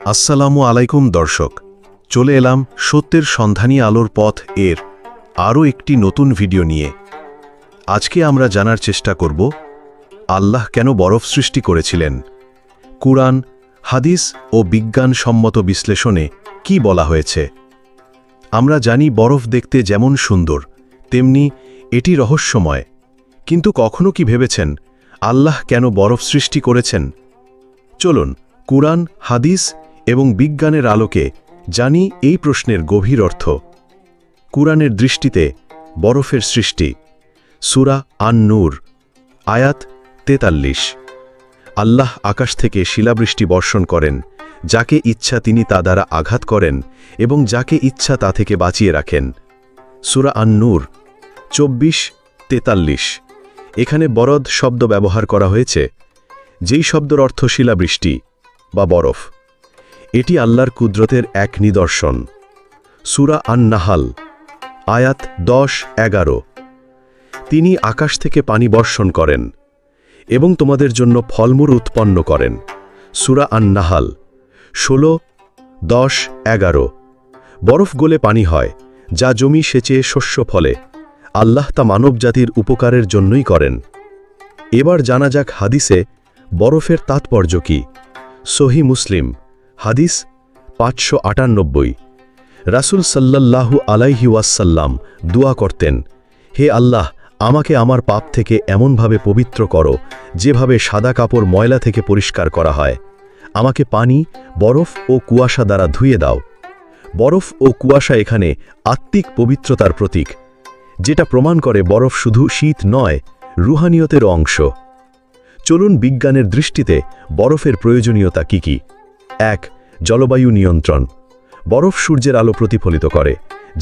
আসসালামু আলাইকুম দর্শক, চলে এলাম সত্যের সন্ধানী আলোর পথ এর আরও একটি নতুন ভিডিও নিয়ে। আজকে আমরা জানার চেষ্টা করব আল্লাহ কেন বরফ সৃষ্টি করেছিলেন, কুরআন, হাদিস ও বিজ্ঞানসম্মত বিশ্লেষণে কি বলা হয়েছে। আমরা জানি বরফ দেখতে যেমন সুন্দর, তেমনি এটি রহস্যময়। কিন্তু কখনো কি ভেবেছেন আল্লাহ কেন বরফ সৃষ্টি করেছেন? চলুন কুরআন, হাদিস এবং বিজ্ঞানের আলোকে জানি এই প্রশ্নের গভীর অর্থ। কুরআনের দৃষ্টিতে বরফের সৃষ্টি, সূরা আন-নূর, আয়াত 43। আল্লাহ আকাশ থেকে শিলাবৃষ্টি বর্ষণ করেন, যাকে ইচ্ছা তিনি তা দ্বারা আঘাত করেন এবং যাকে ইচ্ছা তা থেকে বাঁচিয়ে রাখেন। সূরা আন-নূর 24-43। এখানে বরদ শব্দ ব্যবহার করা হয়েছে, যেই শব্দের অর্থ শিলাবৃষ্টি বা বরফ। এটি আল্লাহর কুদরতের এক নিদর্শন। সূরা আন-নাহাল, আয়াত 10-11। তিনি আকাশ থেকে পানি বর্ষণ করেন এবং তোমাদের জন্য ফলমূল উৎপন্ন করেন। সূরা আন-নাহাল 16-10-11। বরফ গলে পানি হয়, যা জমি সেচে শস্য ফলে। আল্লাহ তা মানবজাতির উপকারের জন্যই করেন। এবার জানা যাক হাদিসে বরফের তাৎপর্য কি। সহি মুসলিম, হাদিস 598। রাসূল সাল্লাল্লাহু আলাইহি ওয়াসাল্লাম দোয়া করতেন, হে আল্লাহ, আমাকে আমার পাপ থেকে এমনভাবে পবিত্র করো যেভাবে সাদা কাপড় ময়লা থেকে পরিষ্কার করা হয়। আমাকে পানি, বরফ ও কুয়াশা দ্বারা ধুয়ে দাও। বরফ ও কুয়াশা এখানে আত্মিক পবিত্রতার প্রতীক, যেটা প্রমাণ করে বরফ শুধু শীত নয়, রুহানিয়তের অংশ। চলুন বিজ্ঞানের দৃষ্টিতে বরফের প্রয়োজনীয়তা কি কি। 1. জলবায়ু নিয়ন্ত্রণ। বরফ সূর্যের আলো প্রতিফলিত করে,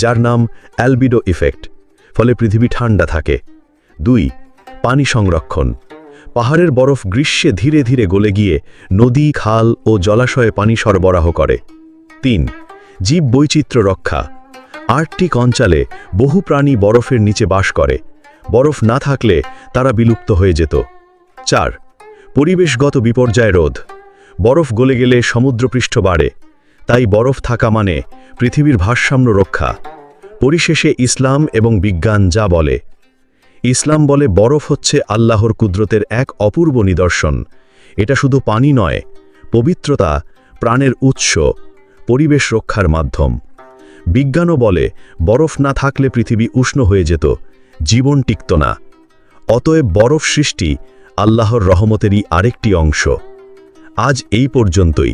যার নাম অ্যালবিডো ইফেক্ট, ফলে পৃথিবী ঠান্ডা থাকে। 2. পানি সংরক্ষণ। পাহাড়ের বরফ গ্রীষ্মে ধীরে ধীরে গলে গিয়ে নদী, খাল ও জলাশয়ে পানি সরবরাহ করে। 3. জীব বৈচিত্র্য রক্ষা। আর্কটিক অঞ্চলে বহু প্রাণী বরফের নিচে বাস করে, বরফ না থাকলে তারা বিলুপ্ত হয়ে যেত। 4. পরিবেশগত বিপর্যয় রোধ। বরফ গলে গেলে সমুদ্রপৃষ্ঠ বাড়ে, তাই বরফ থাকা মানে পৃথিবীর ভারসাম্য রক্ষা। পরিশেষে ইসলাম এবং বিজ্ঞান যা বলে। ইসলাম বলে বরফ হচ্ছে আল্লাহর কুদরতের এক অপূর্ব নিদর্শন। এটা শুধু পানি নয়, পবিত্রতা, প্রাণের উৎস, পরিবেশ রক্ষার মাধ্যম। বিজ্ঞানও বলে বরফ না থাকলে পৃথিবী উষ্ণ হয়ে যেত, জীবন টিকত না। অতএব বরফ সৃষ্টি আল্লাহর রহমতেরই আরেকটি অংশ। আজ এই পর্যন্তই।